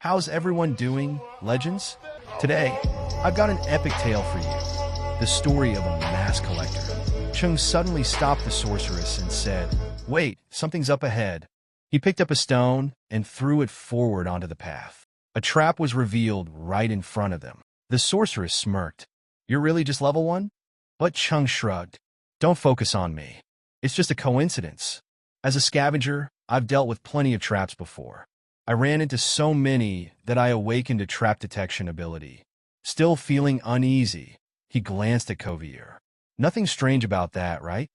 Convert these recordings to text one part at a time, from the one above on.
How's everyone doing, legends? Today, I've got an epic tale for you. The story of a mass collector. Chung suddenly stopped the sorceress and said, "Wait, something's up ahead." He picked up a stone and threw it forward onto the path. A trap was revealed right in front of them. The sorceress smirked. "You're really just level 1? But Chung shrugged. "Don't focus on me. It's just a coincidence. As a scavenger, I've dealt with plenty of traps before. I ran into so many that I awakened a trap detection ability." Still feeling uneasy, he glanced at Kovier. Nothing strange about that, right?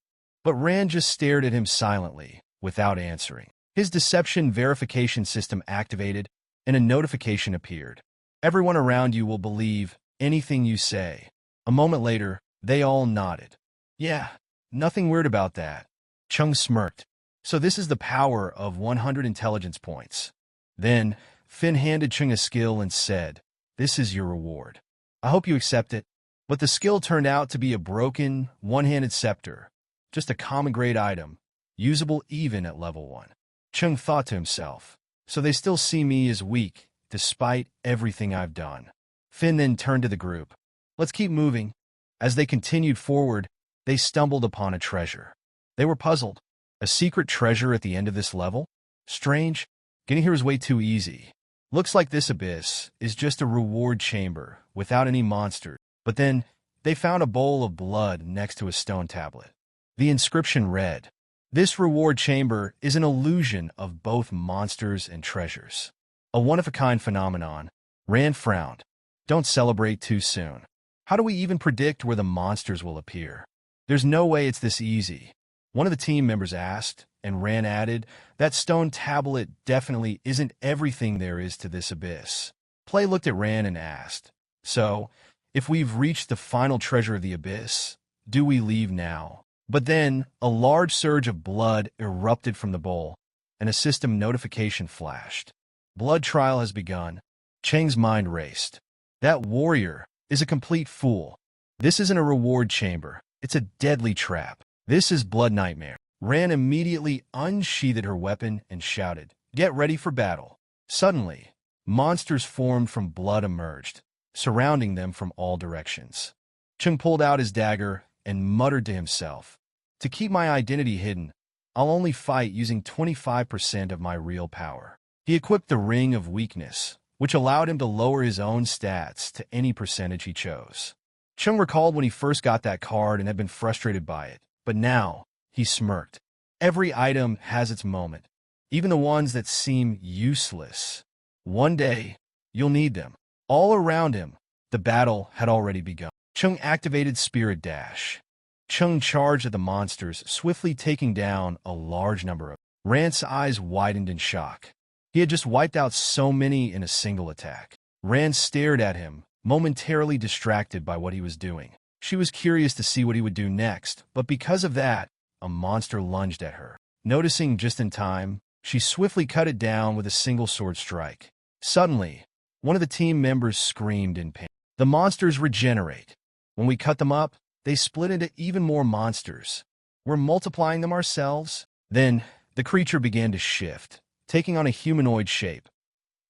But Rand just stared at him silently, without answering. His deception verification system activated, and a notification appeared. "Everyone around you will believe anything you say." A moment later, they all nodded. "Yeah, nothing weird about that." Chung smirked. "So this is the power of 100 intelligence points." Then, Finn handed Chung a skill and said, "This is your reward. I hope you accept it." But the skill turned out to be a broken, one-handed scepter, just a common-grade item, usable even at level 1. Chung thought to himself, "So they still see me as weak, despite everything I've done." Finn then turned to the group. "Let's keep moving." As they continued forward, they stumbled upon a treasure. They were puzzled. A secret treasure at the end of this level? Strange. Getting here is way too easy. Looks like this abyss is just a reward chamber without any monsters. But then, they found a bowl of blood next to a stone tablet. The inscription read, "This reward chamber is an illusion of both monsters and treasures. A one-of-a-kind phenomenon." Rand frowned. "Don't celebrate too soon. How do we even predict where the monsters will appear? There's no way it's this easy." One of the team members asked, and Rand added, "That stone tablet definitely isn't everything there is to this abyss." Play looked at Rand and asked, "So, if we've reached the final treasure of the abyss, do we leave now?" But then, a large surge of blood erupted from the bowl, and a system notification flashed. "Blood trial has begun." Cheng's mind raced. "That warrior is a complete fool. This isn't a reward chamber. It's a deadly trap. This is Blood Nightmare." Ran immediately unsheathed her weapon and shouted, "Get ready for battle." Suddenly, monsters formed from blood emerged, surrounding them from all directions. Chung pulled out his dagger and muttered to himself, "To keep my identity hidden, I'll only fight using 25% of my real power." He equipped the Ring of Weakness, which allowed him to lower his own stats to any percentage he chose. Chung recalled when he first got that card and had been frustrated by it, but now, he smirked. Every item has its moment, even the ones that seem useless. One day, you'll need them. All around him, the battle had already begun. Chung activated Spirit Dash. Chung charged at the monsters, swiftly taking down a large number of. Rand's eyes widened in shock. He had just wiped out so many in a single attack. Rand stared at him, momentarily distracted by what he was doing. She was curious to see what he would do next, but because of that, a monster lunged at her. Noticing just in time, she swiftly cut it down with a single sword strike. Suddenly, one of the team members screamed in pain. "The monsters regenerate. When we cut them up, they split into even more monsters. We're multiplying them ourselves." Then, the creature began to shift, taking on a humanoid shape,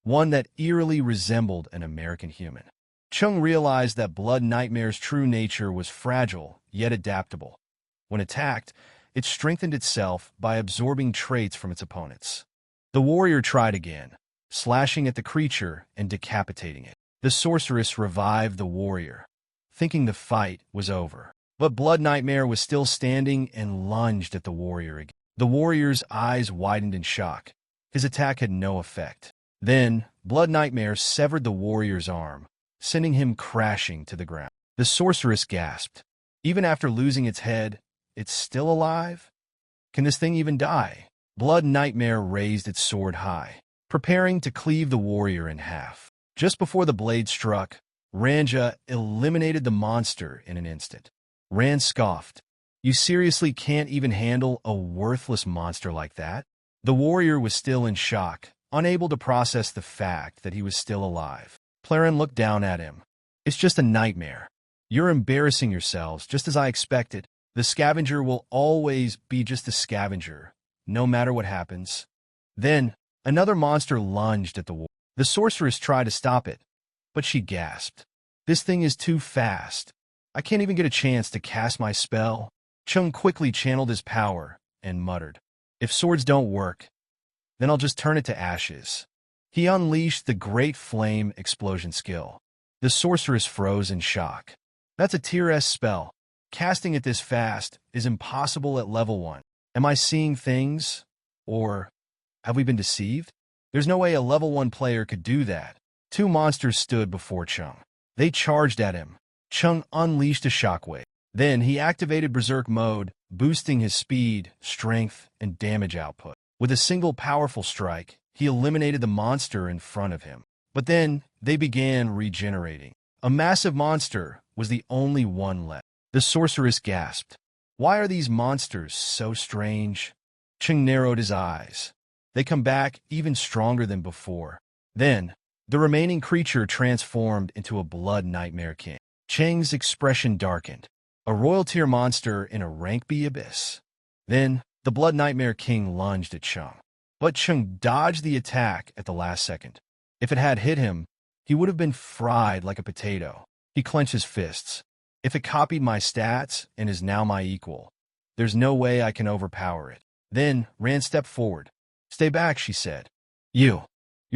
one that eerily resembled an American human. Chung realized that Blood Nightmare's true nature was fragile, yet adaptable. When attacked, it strengthened itself by absorbing traits from its opponents. The warrior tried again, slashing at the creature and decapitating it. The sorceress revived the warrior, thinking the fight was over. But Blood Nightmare was still standing and lunged at the warrior again. The warrior's eyes widened in shock. His attack had no effect. Then, Blood Nightmare severed the warrior's arm, sending him crashing to the ground. The sorceress gasped. Even after losing its head, it's still alive? Can this thing even die? Blood Nightmare raised its sword high, preparing to cleave the warrior in half. Just before the blade struck, Ranja eliminated the monster in an instant. Rand scoffed. "You seriously can't even handle a worthless monster like that?" The warrior was still in shock, unable to process the fact that he was still alive. Plaren looked down at him. "It's just a nightmare. You're embarrassing yourselves, just as I expected. The scavenger will always be just a scavenger, no matter what happens." Then, another monster lunged at the warrior. The sorceress tried to stop it, but she gasped. This thing is too fast. I can't even get a chance to cast my spell. Chung quickly channeled his power and muttered, if swords don't work, then I'll just turn it to ashes. He unleashed the Great Flame Explosion skill. The sorceress froze in shock. That's a tier S spell. Casting it this fast is impossible at level 1. Am I seeing things? Or have we been deceived? There's no way a level 1 player could do that. Two monsters stood before Chung. They charged at him. Chung unleashed a shockwave. Then he activated Berserk mode, boosting his speed, strength, and damage output. With a single powerful strike, he eliminated the monster in front of him. But then they began regenerating. A massive monster was the only one left. The sorceress gasped. Why are these monsters so strange? Chung narrowed his eyes. They come back even stronger than before. Then, the remaining creature transformed into a blood nightmare king. Cheng's expression darkened. A royal tier monster in a rank B abyss. Then, the blood nightmare king lunged at Chung. But Chung dodged the attack at the last second. If it had hit him, he would have been fried like a potato. He clenched his fists. If it copied my stats and is now my equal, there's no way I can overpower it. Then, Ran stepped forward. Stay back, she said. You're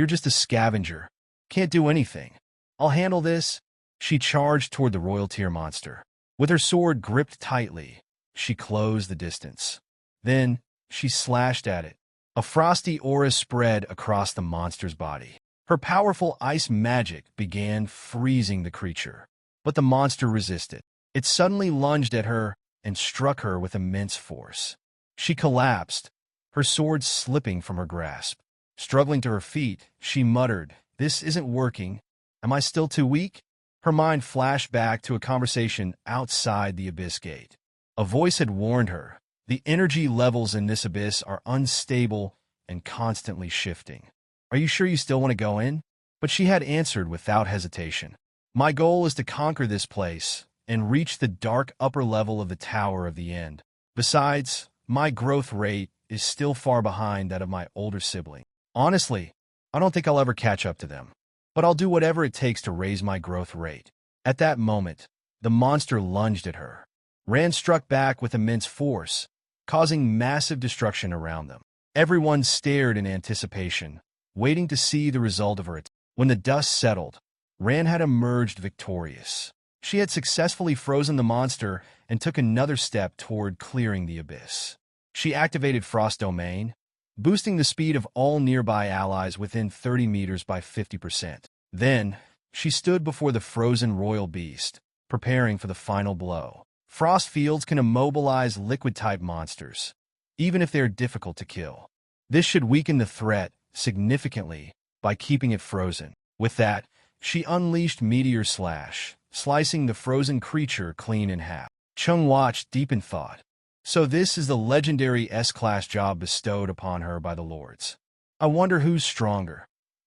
just a scavenger. Can't do anything. I'll handle this. She charged toward the royal tier monster. With her sword gripped tightly, she closed the distance. Then, she slashed at it. A frosty aura spread across the monster's body. Her powerful ice magic began freezing the creature. But the monster resisted. It suddenly lunged at her and struck her with immense force. She collapsed, her sword slipping from her grasp. Struggling to her feet, she muttered, "This isn't working. Am I still too weak?" Her mind flashed back to a conversation outside the abyss gate. A voice had warned her, the energy levels in this abyss are unstable and constantly shifting. Are you sure you still want to go in? But she had answered without hesitation. My goal is to conquer this place and reach the dark upper level of the Tower of the End. Besides, my growth rate is still far behind that of my older sibling. Honestly, I don't think I'll ever catch up to them. But I'll do whatever it takes to raise my growth rate. At that moment, the monster lunged at her. Ran struck back with immense force, causing massive destruction around them. Everyone stared in anticipation, waiting to see the result of her attack. When the dust settled, Ran had emerged victorious. She had successfully frozen the monster and took another step toward clearing the abyss. She activated Frost Domain, boosting the speed of all nearby allies within 30 meters by 50%. Then, she stood before the frozen royal beast, preparing for the final blow. Frost fields can immobilize liquid-type monsters, even if they are difficult to kill. This should weaken the threat significantly by keeping it frozen. With that, she unleashed Meteor Slash, slicing the frozen creature clean in half. Chung watched deep in thought. So this is the legendary S-Class job bestowed upon her by the Lords. I wonder who's stronger,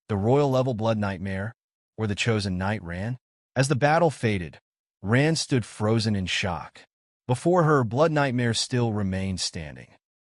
the royal-level Blood Nightmare or the chosen knight Ran? As the battle faded, Ran stood frozen in shock. Before her, Blood Nightmare still remained standing.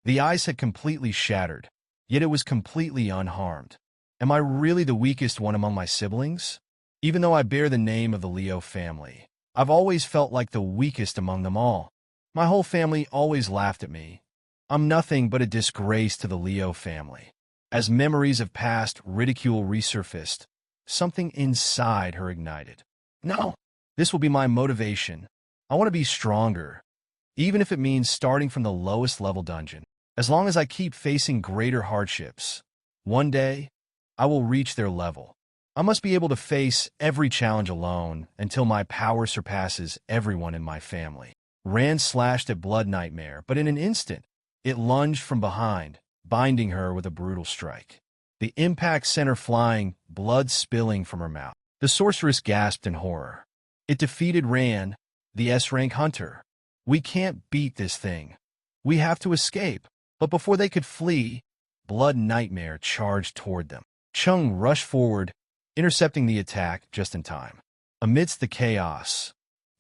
The ice had completely shattered, yet it was completely unharmed. Am I really the weakest one among my siblings? Even though I bear the name of the Leo family, I've always felt like the weakest among them all. My whole family always laughed at me. I'm nothing but a disgrace to the Leo family. As memories of past ridicule resurfaced, something inside her ignited. No, this will be my motivation. I want to be stronger, even if it means starting from the lowest level dungeon. As long as I keep facing greater hardships, one day, I will reach their level. I must be able to face every challenge alone until my power surpasses everyone in my family. Ran slashed at Blood Nightmare, but in an instant, it lunged from behind, binding her with a brutal strike. The impact sent her flying, blood spilling from her mouth. The sorceress gasped in horror. It defeated Ran, the S-rank hunter. We can't beat this thing. We have to escape. But before they could flee, Blood Nightmare charged toward them. Chung rushed forward, intercepting the attack just in time. Amidst the chaos,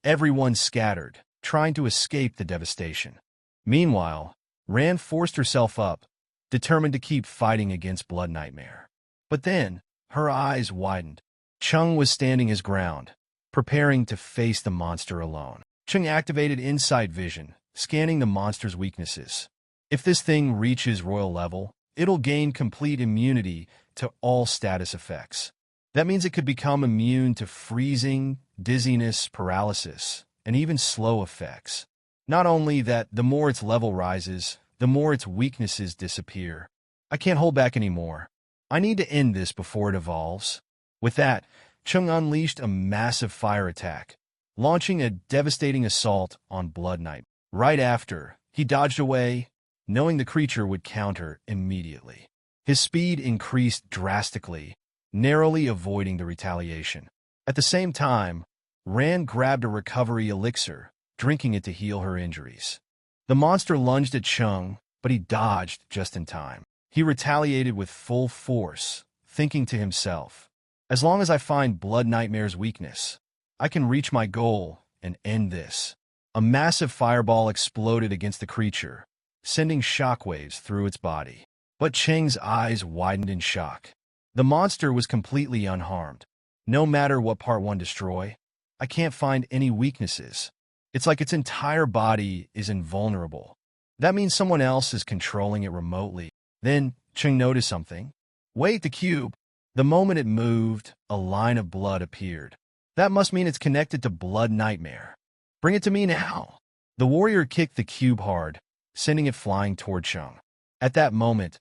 everyone scattered, trying to escape the devastation. Meanwhile, Ran forced herself up, determined to keep fighting against Blood Nightmare. But then, Her eyes widened. Chung was standing his ground, preparing to face the monster alone. Chung activated Insight Vision, scanning the monster's weaknesses. If this thing reaches royal level, it'll gain complete immunity to all status effects. That means it could become immune to freezing, dizziness, paralysis, and even slow effects. Not only that, the more its level rises, the more its weaknesses disappear. I can't hold back anymore. I need to end this before it evolves. With that, Chung unleashed a massive fire attack, launching a devastating assault on Blood Knight. Right after, he dodged away, knowing the creature would counter immediately. His speed increased drastically, narrowly avoiding the retaliation. At the same time, Ran grabbed a recovery elixir, drinking it to heal her injuries. The monster lunged at Chung, but he dodged just in time. He retaliated with full force, thinking to himself, as long as I find Blood Nightmare's weakness, I can reach my goal and end this. A massive fireball exploded against the creature, sending shockwaves through its body. But Cheng's eyes widened in shock. The monster was completely unharmed. No matter what part one destroy, I can't find any weaknesses. It's like its entire body is invulnerable. That means someone else is controlling it remotely. Then Cheng noticed something. Wait, the cube. The moment it moved, a line of blood appeared. That must mean it's connected to Blood Nightmare. Bring it to me now. The warrior kicked the cube hard, sending it flying toward Chung. At that moment,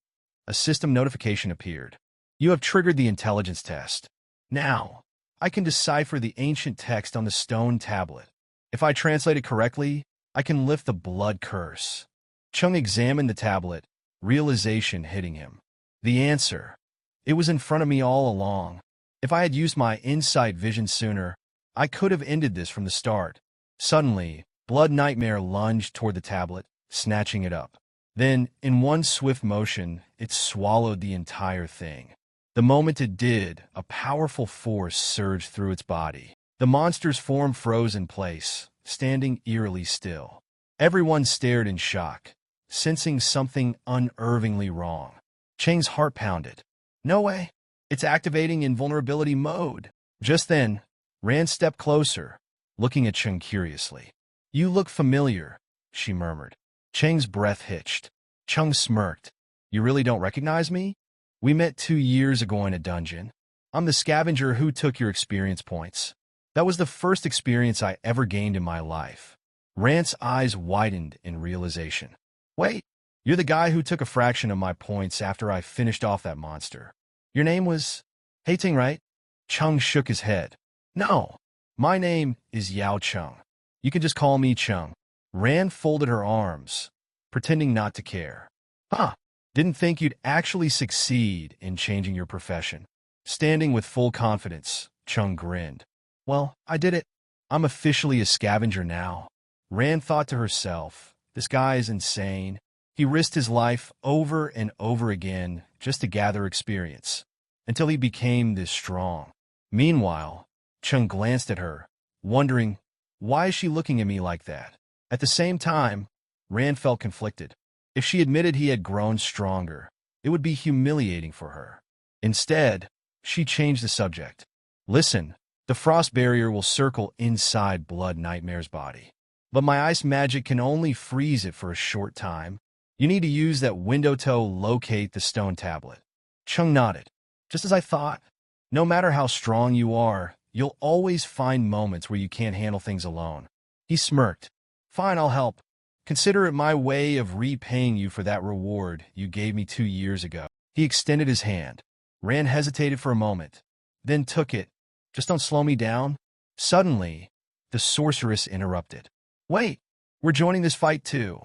a system notification appeared. You have triggered the intelligence test. Now, I can decipher the ancient text on the stone tablet. If I translate it correctly, I can lift the blood curse. Chung examined the tablet, realization hitting him. The answer. It was in front of me all along. If I had used my insight vision sooner, I could have ended this from the start. Suddenly, Blood Nightmare lunged toward the tablet, snatching it up. Then, in one swift motion, it swallowed the entire thing. The moment it did, a powerful force surged through its body. The monster's form froze in place, standing eerily still. Everyone stared in shock, sensing something unnervingly wrong. Cheng's heart pounded. No way. It's activating invulnerability mode. Just then, Ran stepped closer, looking at Cheng curiously. You look familiar, she murmured. Cheng's breath hitched. Cheng smirked. You really don't recognize me? We met 2 years ago in a dungeon. I'm the scavenger who took your experience points. That was the first experience I ever gained in my life. Rant's eyes widened in realization. Wait, you're the guy who took a fraction of my points after I finished off that monster. Your name was Hating, right? Chung shook his head. No, my name is Yao Chung. You can just call me Chung. Ran folded her arms, pretending not to care. Huh, didn't think you'd actually succeed in changing your profession. Standing with full confidence, Chung grinned. Well, I did it. I'm officially a scavenger now. Ran thought to herself, this guy is insane. He risked his life over and over again just to gather experience, until he became this strong. Meanwhile, Chung glanced at her, wondering, why is she looking at me like that? At the same time, Ran felt conflicted. If she admitted he had grown stronger, it would be humiliating for her. Instead, she changed the subject. Listen, the frost barrier will circle inside Blood Nightmare's body. But my ice magic can only freeze it for a short time. You need to use that window to locate the stone tablet. Chung nodded. Just as I thought. No matter how strong you are, you'll always find moments where you can't handle things alone. He smirked. Fine, I'll help. Consider it my way of repaying you for that reward you gave me 2 years ago. He extended his hand. Ran hesitated for a moment, then took it. Just don't slow me down. Suddenly, the sorceress interrupted. Wait, we're joining this fight too.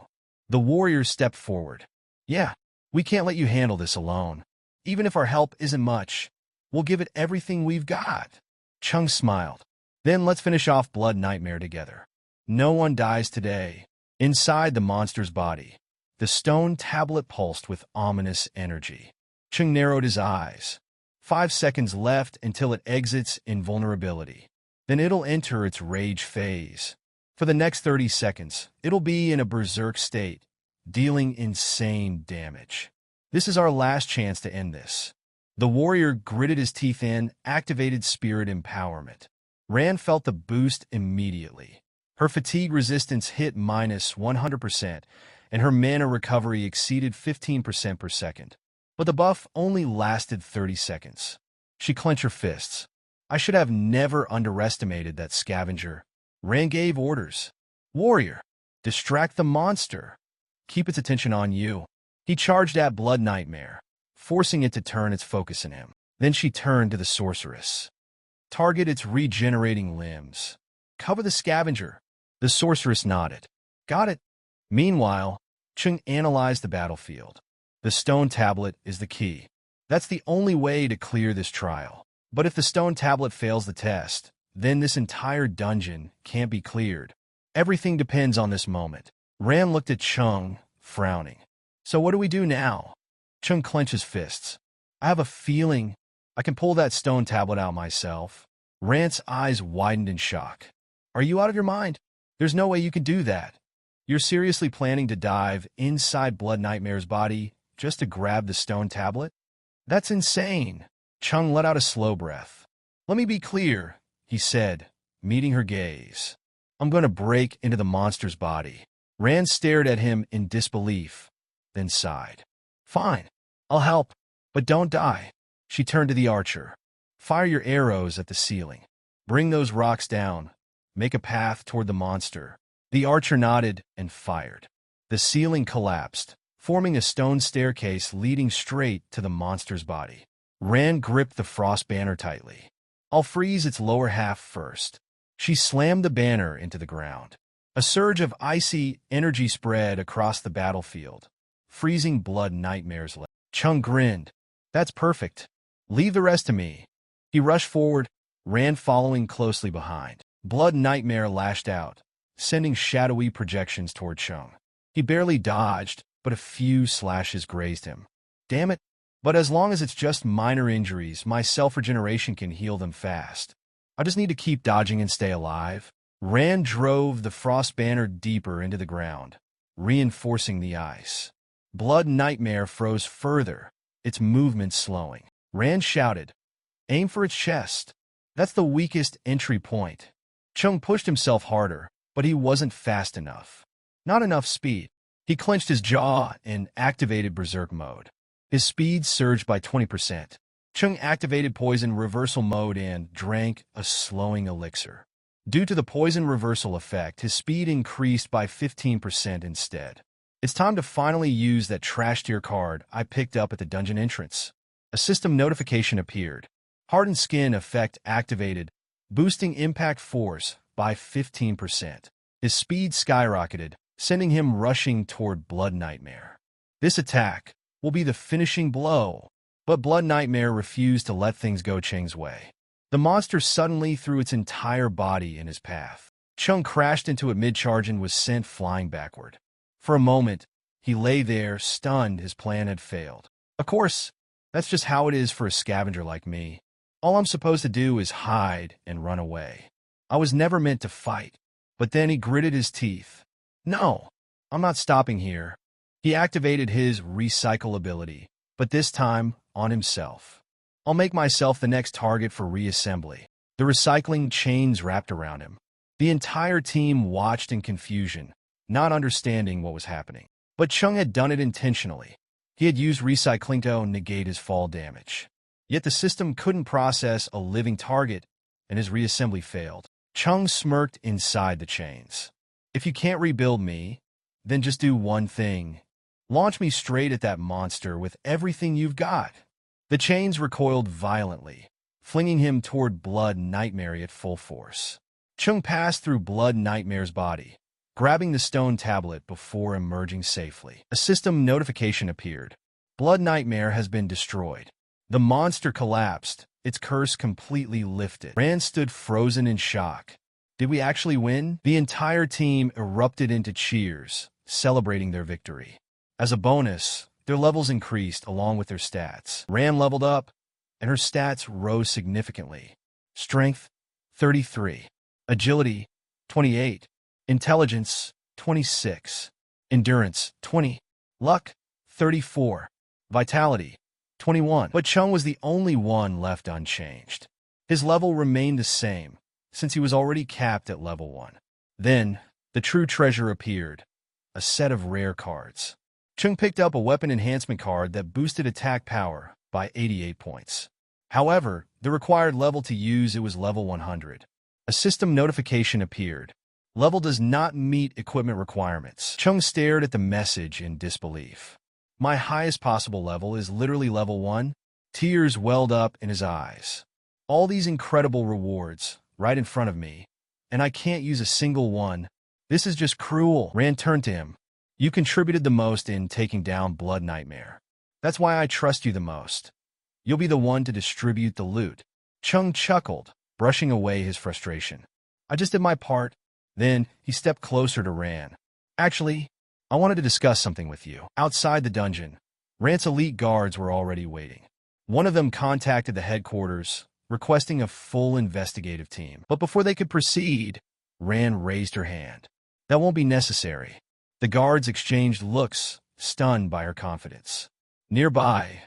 The warriors stepped forward. Yeah, we can't let you handle this alone. Even if our help isn't much, we'll give it everything we've got. Chung smiled. Then let's finish off Blood Nightmare together. No one dies today. Inside the monster's body, the stone tablet pulsed with ominous energy. Chung narrowed his eyes. 5 seconds left until it exits invulnerability. Then it'll enter its rage phase. For the next 30 seconds, it'll be in a berserk state, dealing insane damage. This is our last chance to end this. The warrior gritted his teeth and activated spirit empowerment. Ran felt the boost immediately. Her fatigue resistance hit -100%, and her mana recovery exceeded 15% per second. But the buff only lasted 30 seconds. She clenched her fists. I should have never underestimated that scavenger. Ran gave orders. Warrior, distract the monster. Keep its attention on you. He charged at Blood Nightmare, forcing it to turn its focus on him. Then she turned to the sorceress. Target its regenerating limbs. Cover the scavenger. The sorceress nodded. Got it. Meanwhile, Chung analyzed the battlefield. The stone tablet is the key. That's the only way to clear this trial. But if the stone tablet fails the test, then this entire dungeon can't be cleared. Everything depends on this moment. Ran looked at Chung, frowning. So what do we do now? Chung clenched his fists. I have a feeling I can pull that stone tablet out myself. Ran's eyes widened in shock. Are you out of your mind? There's no way you can do that. You're seriously planning to dive inside Blood Nightmare's body just to grab the stone tablet? That's insane. Chung let out a slow breath. Let me be clear, he said, meeting her gaze. I'm going to break into the monster's body. Ran stared at him in disbelief, then sighed. Fine, I'll help, but don't die. She turned to the archer. Fire your arrows at the ceiling. Bring those rocks down. Make a path toward the monster. The archer nodded and fired. The ceiling collapsed, forming a stone staircase leading straight to the monster's body. Ran gripped the frost banner tightly. I'll freeze its lower half first. She slammed the banner into the ground. A surge of icy energy spread across the battlefield, freezing Blood Nightmare's legs. Chung grinned. That's perfect. Leave the rest to me. He rushed forward, Ran following closely behind. Blood Nightmare lashed out, sending shadowy projections toward Chung. He barely dodged, but a few slashes grazed him. Damn it. But as long as it's just minor injuries, my self-regeneration can heal them fast. I just need to keep dodging and stay alive. Ran drove the frost banner deeper into the ground, reinforcing the ice. Blood Nightmare froze further, its movement slowing. Ran shouted, aim for its chest. That's the weakest entry point. Chung pushed himself harder, but he wasn't fast enough. Not enough speed. He clenched his jaw and activated Berserk mode. His speed surged by 20%. Chung activated Poison Reversal mode and drank a slowing elixir. Due to the Poison Reversal effect, his speed increased by 15% instead. It's time to finally use that trash tier card I picked up at the dungeon entrance. A system notification appeared. Hardened Skin effect activated, boosting impact force by 15%. His speed skyrocketed, sending him rushing toward Blood Nightmare. This attack will be the finishing blow, but Blood Nightmare refused to let things go Cheng's way. The monster suddenly threw its entire body in his path. Chung crashed into it mid-charge and was sent flying backward. For a moment, he lay there, stunned. His plan had failed. Of course, that's just how it is for a scavenger like me. All I'm supposed to do is hide and run away. I was never meant to fight. But then he gritted his teeth. No, I'm not stopping here. He activated his recycle ability, but this time on himself. I'll make myself the next target for reassembly. The recycling chains wrapped around him. The entire team watched in confusion, not understanding what was happening. But Chung had done it intentionally. He had used recycling to negate his fall damage. Yet the system couldn't process a living target, and his reassembly failed. Chung smirked inside the chains. If you can't rebuild me, then just do one thing. Launch me straight at that monster with everything you've got. The chains recoiled violently, flinging him toward Blood Nightmare at full force. Chung passed through Blood Nightmare's body, grabbing the stone tablet before emerging safely. A system notification appeared. Blood Nightmare has been destroyed. The monster collapsed, its curse completely lifted. Ran stood frozen in shock. Did we actually win? The entire team erupted into cheers, celebrating their victory. As a bonus, their levels increased along with their stats. Ran leveled up, and her stats rose significantly. Strength, 33. Agility, 28. Intelligence, 26. Endurance, 20. Luck, 34. Vitality, 21. But Chung was the only one left unchanged. His level remained the same, since he was already capped at level 1. Then, the true treasure appeared, a set of rare cards. Chung picked up a weapon enhancement card that boosted attack power by 88 points. However, the required level to use it was level 100. A system notification appeared. Level does not meet equipment requirements. Chung stared at the message in disbelief. My highest possible level is literally level 1. Tears welled up in his eyes. All these incredible rewards, right in front of me, and I can't use a single one. This is just cruel. Rand turned to him. You contributed the most in taking down Blood Nightmare. That's why I trust you the most. You'll be the one to distribute the loot. Chung chuckled, brushing away his frustration. I just did my part. Then he stepped closer to Rand. Actually, I wanted to discuss something with you. Outside the dungeon, Rand's elite guards were already waiting. One of them contacted the headquarters, requesting a full investigative team. But before they could proceed, Rand raised her hand. That won't be necessary. The guards exchanged looks, stunned by her confidence. Nearby,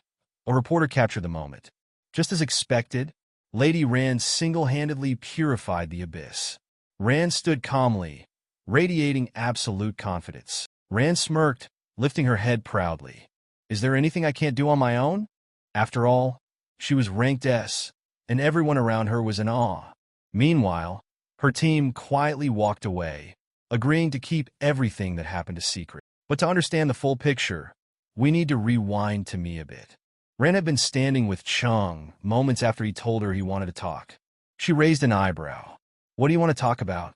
a reporter captured the moment. Just as expected, Lady Rand single-handedly purified the abyss. Rand stood calmly, radiating absolute confidence. Rand smirked, lifting her head proudly. Is there anything I can't do on my own? After all, she was ranked S, and everyone around her was in awe. Meanwhile, her team quietly walked away, agreeing to keep everything that happened a secret. But to understand the full picture, we need to rewind to me a bit. Ren had been standing with Chung moments after he told her he wanted to talk. She raised an eyebrow. What do you want to talk about?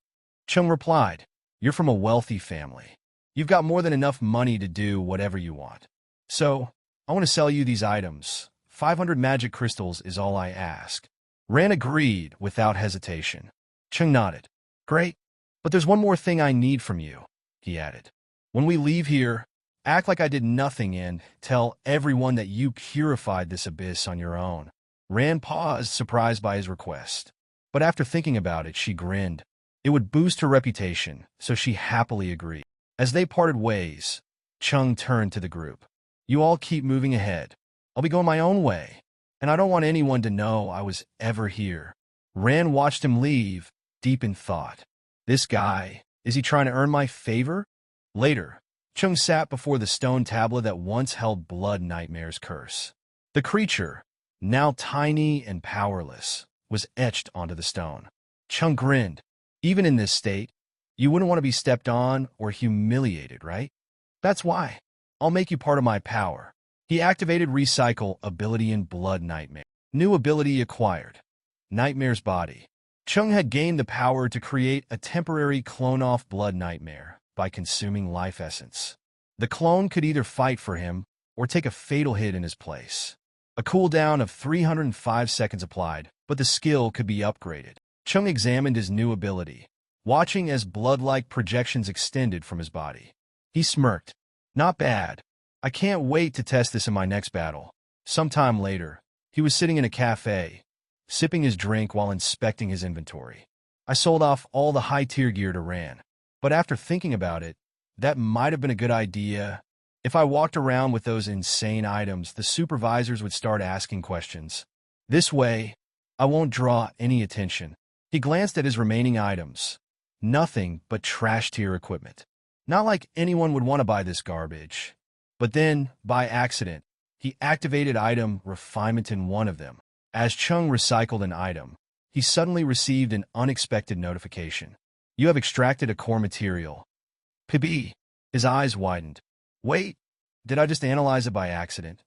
Chung replied, You're from a wealthy family. You've got more than enough money to do whatever you want. So, I want to sell you these items. 500 magic crystals is all I ask. Ren agreed without hesitation. Chung nodded. Great, but there's one more thing I need from you, he added. When we leave here, act like I did nothing and tell everyone that you purified this abyss on your own. Rand paused, surprised by his request. But after thinking about it, she grinned. It would boost her reputation, so she happily agreed. As they parted ways, Chung turned to the group. You all keep moving ahead. I'll be going my own way, and I don't want anyone to know I was ever here. Rand watched him leave, deep in thought. This guy, is he trying to earn my favor? Later, Chung sat before the stone tablet that once held Blood Nightmare's curse. The creature, now tiny and powerless, was etched onto the stone. Chung grinned. Even in this state, you wouldn't want to be stepped on or humiliated, right? That's why. I'll make you part of my power. He activated Recycle ability in Blood Nightmare. New ability acquired. Nightmare's body. Chung had gained the power to create a temporary clone-off Blood Nightmare by consuming life essence. The clone could either fight for him or take a fatal hit in his place. A cooldown of 305 seconds applied, but the skill could be upgraded. Chung examined his new ability, watching as blood-like projections extended from his body. He smirked. Not bad. I can't wait to test this in my next battle. Sometime later, he was sitting in a cafe, sipping his drink while inspecting his inventory. I sold off all the high-tier gear to Rand. But after thinking about it, that might have been a good idea. If I walked around with those insane items, the supervisors would start asking questions. This way, I won't draw any attention. He glanced at his remaining items. Nothing but trash-tier equipment. Not like anyone would want to buy this garbage. But then, by accident, he activated item refinement in one of them. As Chung recycled an item, he suddenly received an unexpected notification. You have extracted a core material. PB. His eyes widened. Wait, did I just analyze it by accident?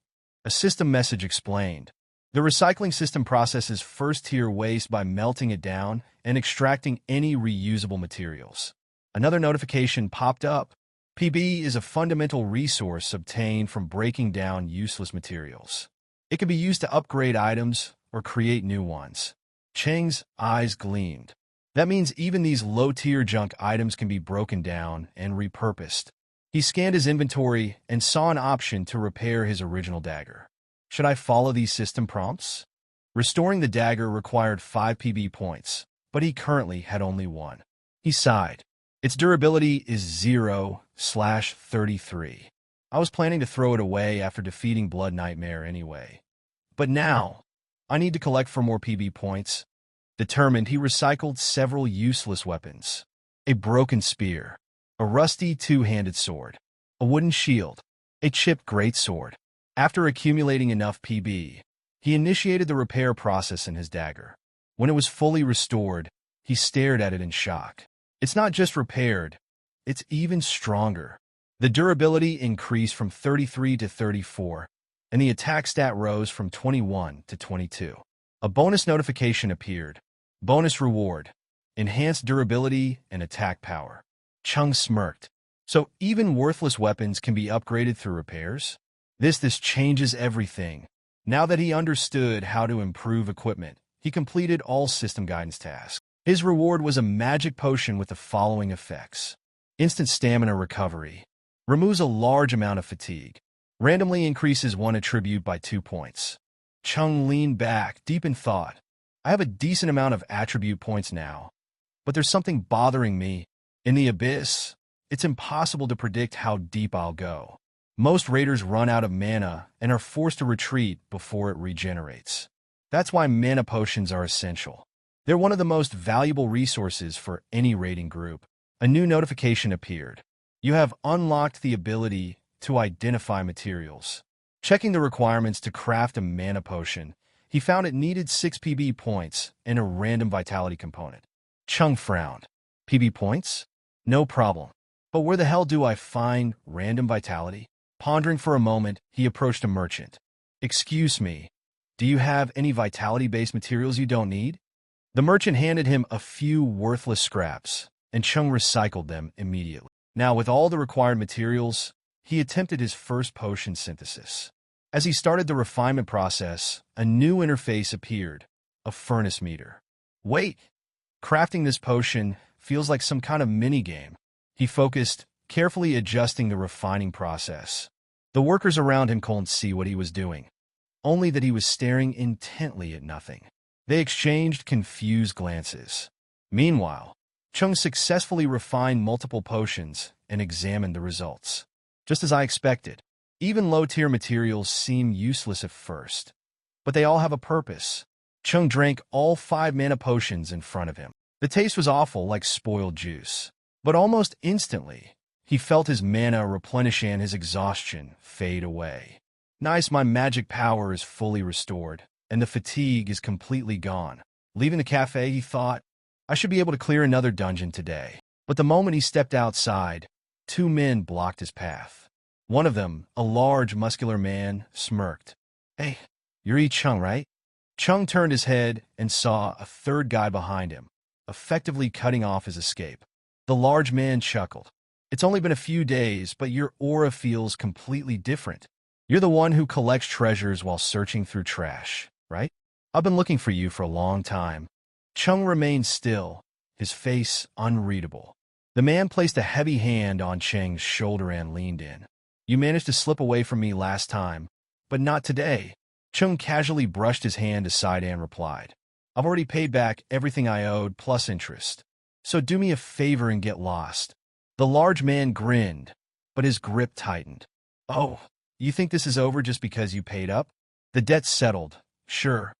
A system message explained. The recycling system processes first-tier waste by melting it down and extracting any reusable materials. Another notification popped up. PB is a fundamental resource obtained from breaking down useless materials. It can be used to upgrade items or create new ones. Cheng's eyes gleamed. That means even these low-tier junk items can be broken down and repurposed. He scanned his inventory and saw an option to repair his original dagger. Should I follow these system prompts? Restoring the dagger required 5 PB points, but he currently had only 1. He sighed. Its durability is 0/33. I was planning to throw it away after defeating Blood Nightmare anyway. But now, I need to collect for more PB points. Determined, he recycled several useless weapons. A broken spear, a rusty two-handed sword, a wooden shield, a chipped greatsword. After accumulating enough PB, he initiated the repair process in his dagger. When it was fully restored, he stared at it in shock. It's not just repaired, it's even stronger. The durability increased from 33 to 34, and the attack stat rose from 21 to 22. A bonus notification appeared. Bonus reward: enhanced durability and attack power. Chung smirked. So even worthless weapons can be upgraded through repairs? This changes everything. Now that he understood how to improve equipment, he completed all system guidance tasks. His reward was a magic potion with the following effects. Instant stamina recovery. Removes a large amount of fatigue. Randomly increases one attribute by 2 points. Chung leaned back, deep in thought. I have a decent amount of attribute points now, but there's something bothering me. In the abyss, it's impossible to predict how deep I'll go. Most raiders run out of mana and are forced to retreat before it regenerates. That's why mana potions are essential. They're one of the most valuable resources for any raiding group. A new notification appeared. You have unlocked the ability to identify materials. Checking the requirements to craft a mana potion, he found it needed 6 PB points and a random vitality component. Chung frowned. PB points? No problem. But where the hell do I find random vitality? Pondering for a moment, he approached a merchant. Excuse me, do you have any vitality-based materials you don't need? The merchant handed him a few worthless scraps, and Chung recycled them immediately. Now, with all the required materials, he attempted his first potion synthesis. As he started the refinement process, a new interface appeared, a furnace meter. Wait, crafting this potion feels like some kind of mini-game. He focused, carefully adjusting the refining process. The workers around him couldn't see what he was doing, only that he was staring intently at nothing. They exchanged confused glances. Meanwhile, Chung successfully refined multiple potions and examined the results. Just as I expected, even low-tier materials seem useless at first, but they all have a purpose. Chung drank all 5 mana potions in front of him. The taste was awful, like spoiled juice, but almost instantly, he felt his mana replenish and his exhaustion fade away. Nice, my magic power is fully restored, and the fatigue is completely gone. Leaving the cafe, he thought, I should be able to clear another dungeon today. But the moment he stepped outside, 2 men blocked his path. One of them, a large, muscular man, smirked. Hey, you're Yi Chung, right? Chung turned his head and saw a third guy behind him, effectively cutting off his escape. The large man chuckled. It's only been a few days, but your aura feels completely different. You're the one who collects treasures while searching through trash, right? I've been looking for you for a long time. Chung remained still, his face unreadable. The man placed a heavy hand on Cheng's shoulder and leaned in. You managed to slip away from me last time, but not today. Chung casually brushed his hand aside and replied, I've already paid back everything I owed plus interest. So do me a favor and get lost. The large man grinned, but his grip tightened. Oh, you think this is over just because you paid up? The debt's settled, sure,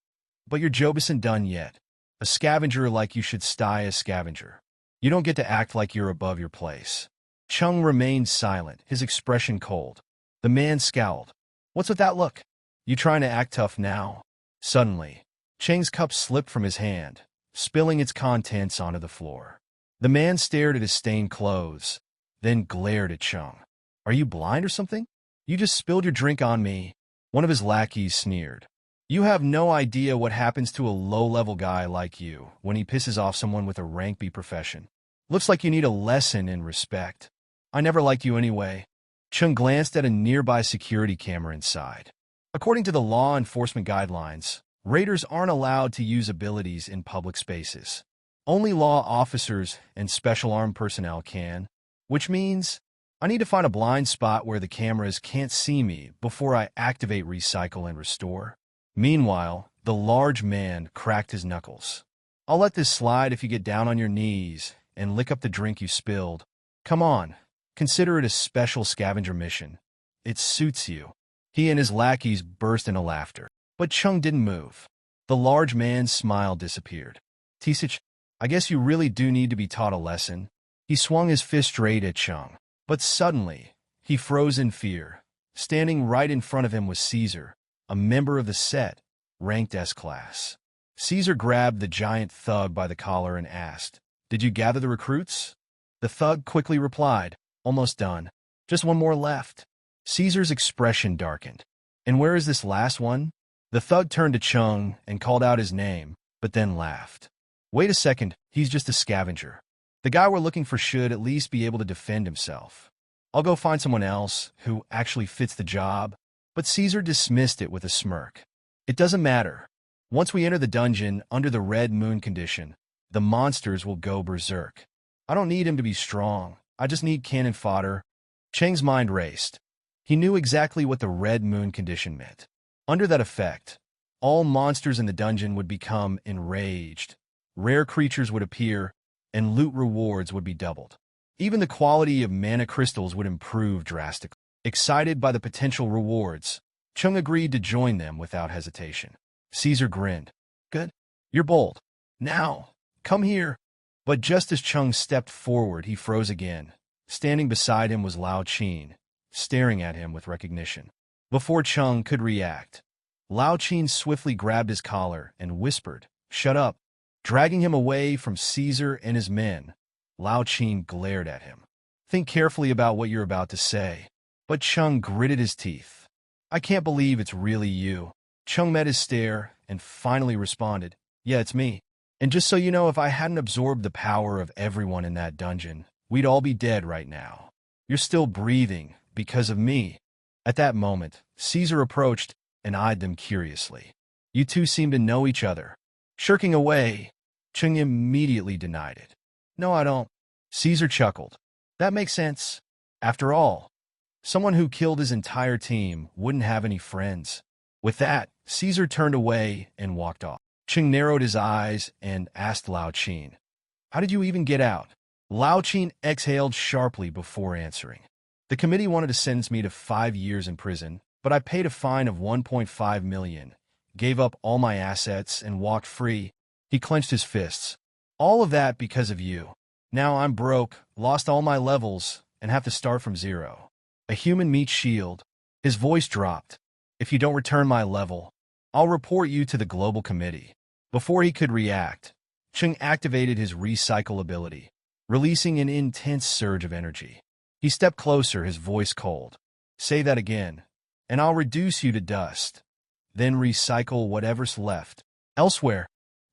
but your job isn't done yet. A scavenger like you should stay a scavenger. You don't get to act like you're above your place. Chung remained silent, his expression cold. The man scowled. What's with that look? You trying to act tough now? Suddenly, Cheng's cup slipped from his hand, spilling its contents onto the floor. The man stared at his stained clothes, then glared at Chung. Are you blind or something? You just spilled your drink on me. One of his lackeys sneered. You have no idea what happens to a low-level guy like you when he pisses off someone with a rank B profession. Looks like you need a lesson in respect. I never liked you anyway. Chung glanced at a nearby security camera inside. According to the law enforcement guidelines, raiders aren't allowed to use abilities in public spaces. Only law officers and special armed personnel can, which means I need to find a blind spot where the cameras can't see me before I activate Recycle and Restore. Meanwhile, the large man cracked his knuckles. I'll let this slide if you get down on your knees and lick up the drink you spilled. Come on, consider it a special scavenger mission. It suits you. He and his lackeys burst into laughter. But Chung didn't move. The large man's smile disappeared. Tisich, I guess you really do need to be taught a lesson. He swung his fist straight at Chung. But suddenly, he froze in fear. Standing right in front of him was Caesar, a member of the set, ranked S-class. Caesar grabbed the giant thug by the collar and asked, "Did you gather the recruits?" The thug quickly replied, "Almost done. Just one more left." Caesar's expression darkened. "And where is this last one?" The thug turned to Chung and called out his name, but then laughed. "Wait a second, he's just a scavenger. The guy we're looking for should at least be able to defend himself. I'll go find someone else who actually fits the job." But Caesar dismissed it with a smirk. "It doesn't matter. Once we enter the dungeon under the red moon condition, the monsters will go berserk. I don't need him to be strong. I just need cannon fodder." Cheng's mind raced. He knew exactly what the red moon condition meant. Under that effect, all monsters in the dungeon would become enraged. Rare creatures would appear, and loot rewards would be doubled. Even the quality of mana crystals would improve drastically. Excited by the potential rewards, Chung agreed to join them without hesitation. Caesar grinned. "Good. You're bold. Now, come here." But just as Chung stepped forward, he froze again. Standing beside him was Lao Qin, staring at him with recognition. Before Chung could react, Lao Qin swiftly grabbed his collar and whispered, "Shut up." Dragging him away from Caesar and his men, Lao Qin glared at him. "Think carefully about what you're about to say." But Chung gritted his teeth. "I can't believe it's really you." Chung met his stare and finally responded, "Yeah, it's me. And just so you know, if I hadn't absorbed the power of everyone in that dungeon, we'd all be dead right now. You're still breathing because of me." At that moment, Caesar approached and eyed them curiously. "You two seem to know each other." Shirking away, Chung immediately denied it. "No, I don't." Caesar chuckled. "That makes sense. After all, someone who killed his entire team wouldn't have any friends." With that, Caesar turned away and walked off. Chung narrowed his eyes and asked Lao Qin, "How did you even get out?" Lao Qin exhaled sharply before answering. "The committee wanted to sentence me to 5 years in prison, but I paid a fine of 1.5 million, gave up all my assets, and walked free." He clenched his fists. "All of that because of you. Now I'm broke, lost all my levels, and have to start from zero. A human meat shield." His voice dropped. "If you don't return my level, I'll report you to the global committee." Before he could react, Chung activated his recycle ability, releasing an intense surge of energy. He stepped closer, his voice cold. "Say that again, and I'll reduce you to dust. Then recycle whatever's left." Elsewhere,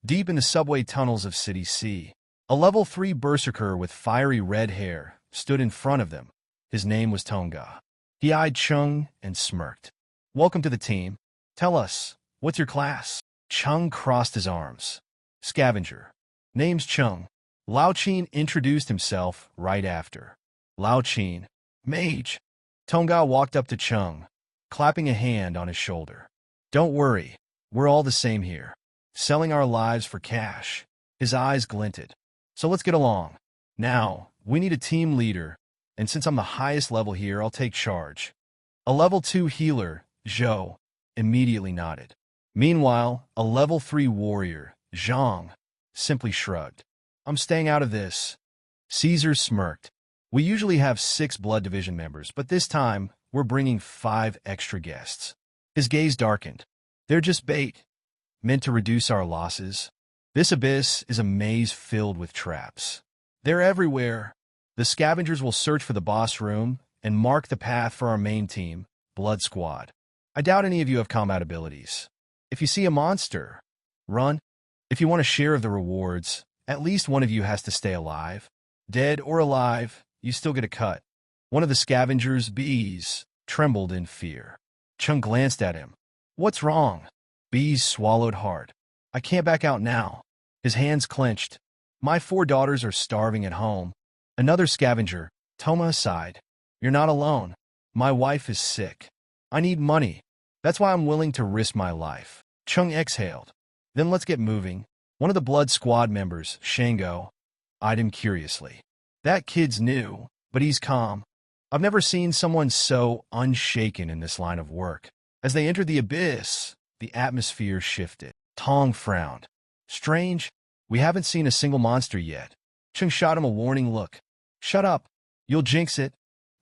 deep in the subway tunnels of City C, a level 3 berserker with fiery red hair stood in front of them. His name was Tonga. He eyed Chung and smirked. "Welcome to the team. Tell us, what's your class?" Chung crossed his arms. "Scavenger. Name's Chung." Lao Qin introduced himself right after. Lao Qin. "Mage." Tonga walked up to Chung, clapping a hand on his shoulder. "Don't worry, we're all the same here. Selling our lives for cash." His eyes glinted. "So let's get along. Now, we need a team leader, and since I'm the highest level here, I'll take charge." A level 2 healer, Zhou, immediately nodded. Meanwhile, a level 3 warrior, Zhang, simply shrugged. "I'm staying out of this." Caesar smirked. "We usually have 6 Blood Division members, but this time, we're bringing 5 extra guests." His gaze darkened. "They're just bait, meant to reduce our losses. This abyss is a maze filled with traps. They're everywhere. The scavengers will search for the boss room and mark the path for our main team, Blood Squad. I doubt any of you have combat abilities. If you see a monster, run. If you want a share of the rewards, at least one of you has to stay alive. Dead or alive, you still get a cut." One of the scavengers' bees trembled in fear. Chung glanced at him. "What's wrong?" Bees swallowed hard. "I can't back out now." His hands clenched. "My 4 daughters are starving at home." Another scavenger, Toma, sighed. "You're not alone. My wife is sick. I need money. That's why I'm willing to risk my life." Chung exhaled. "Then let's get moving." One of the Blood Squad members, Shango, eyed him curiously. "That kid's new, but he's calm. I've never seen someone so unshaken in this line of work." As they entered the abyss, the atmosphere shifted. Tong frowned. Strange, we haven't seen a single monster yet. Chung shot him a warning look. Shut up. You'll jinx it.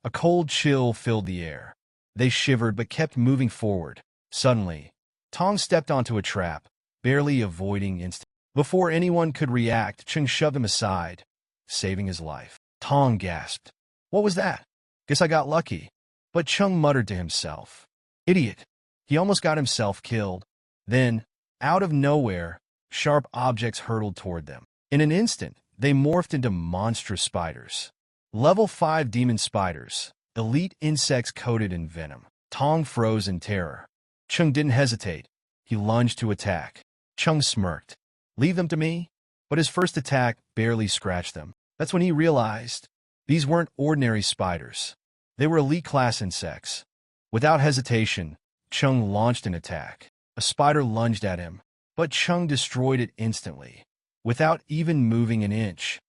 A cold chill filled the air. They shivered but kept moving forward. Suddenly, Tong stepped onto a trap, barely avoiding instant. Before anyone could react, Chung shoved him aside, saving his life. Tong gasped. What was that? Guess I got lucky. But Chung muttered to himself. Idiot. He almost got himself killed. Then, out of nowhere, sharp objects hurtled toward them. In an instant, they morphed into monstrous spiders. Level 5 demon spiders, elite insects coated in venom. Tong froze in terror. Chung didn't hesitate. He lunged to attack. Chung smirked. Leave them to me? But his first attack barely scratched them. That's when he realized these weren't ordinary spiders. They were elite-class insects. Without hesitation, Chung launched an attack. A spider lunged at him, but Chung destroyed it instantly, without even moving an inch.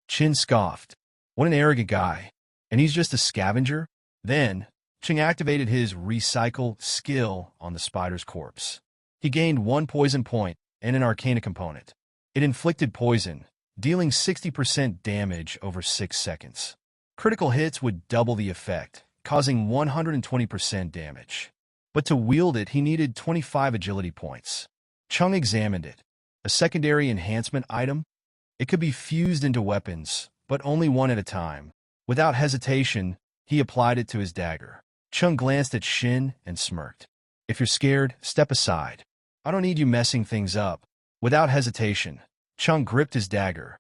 Chin scoffed. What an arrogant guy. And he's just a scavenger? Then, Chung activated his recycle skill on the spider's corpse. He gained 1 poison point and an arcana component. It inflicted poison, dealing 60% damage over 6 seconds. Critical hits would double the effect, causing 120% damage. But to wield it, he needed 25 agility points. Chung examined it. A secondary enhancement item? It could be fused into weapons, but only one at a time. Without hesitation, he applied it to his dagger. Chung glanced at Shin and smirked. If you're scared, step aside. I don't need you messing things up. Without hesitation, Chung gripped his dagger,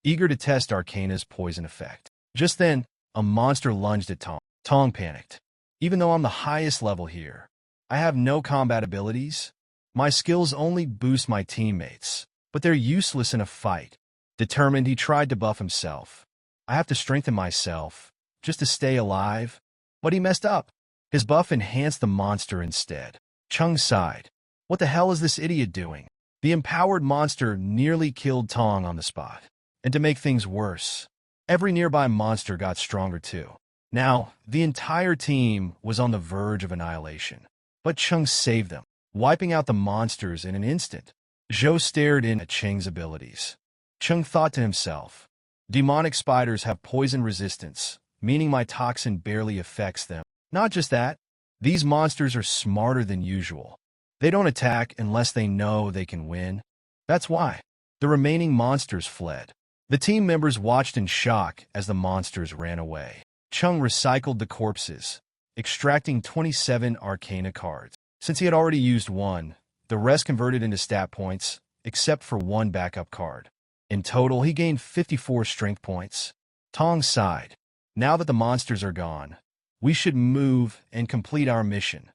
eager to test Arcana's poison effect. Just then, a monster lunged at Tong. Tong panicked. Even though I'm the highest level here, I have no combat abilities. My skills only boost my teammates, but they're useless in a fight. Determined, he tried to buff himself. I have to strengthen myself, just to stay alive. But he messed up. His buff enhanced the monster instead. Chung sighed. What the hell is this idiot doing? The empowered monster nearly killed Tong on the spot. And to make things worse, every nearby monster got stronger too. Now, the entire team was on the verge of annihilation. But Chung saved them, wiping out the monsters in an instant. Zhou stared in at Cheng's abilities. Chung thought to himself, demonic spiders have poison resistance, meaning my toxin barely affects them. Not just that, these monsters are smarter than usual. They don't attack unless they know they can win. That's why the remaining monsters fled. The team members watched in shock as the monsters ran away. Chung recycled the corpses, extracting 27 Arcana cards. Since he had already used one, the rest converted into stat points, except for one backup card. In total, he gained 54 strength points. Tong sighed. Now that the monsters are gone, we should move and complete our mission,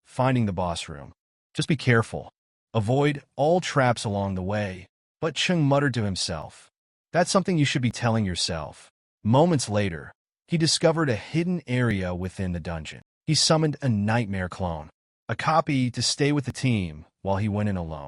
finding the boss room. Just be careful. Avoid all traps along the way. But Chung muttered to himself. That's something you should be telling yourself. Moments later, he discovered a hidden area within the dungeon. He summoned a nightmare clone, a copy to stay with the team while he went in alone.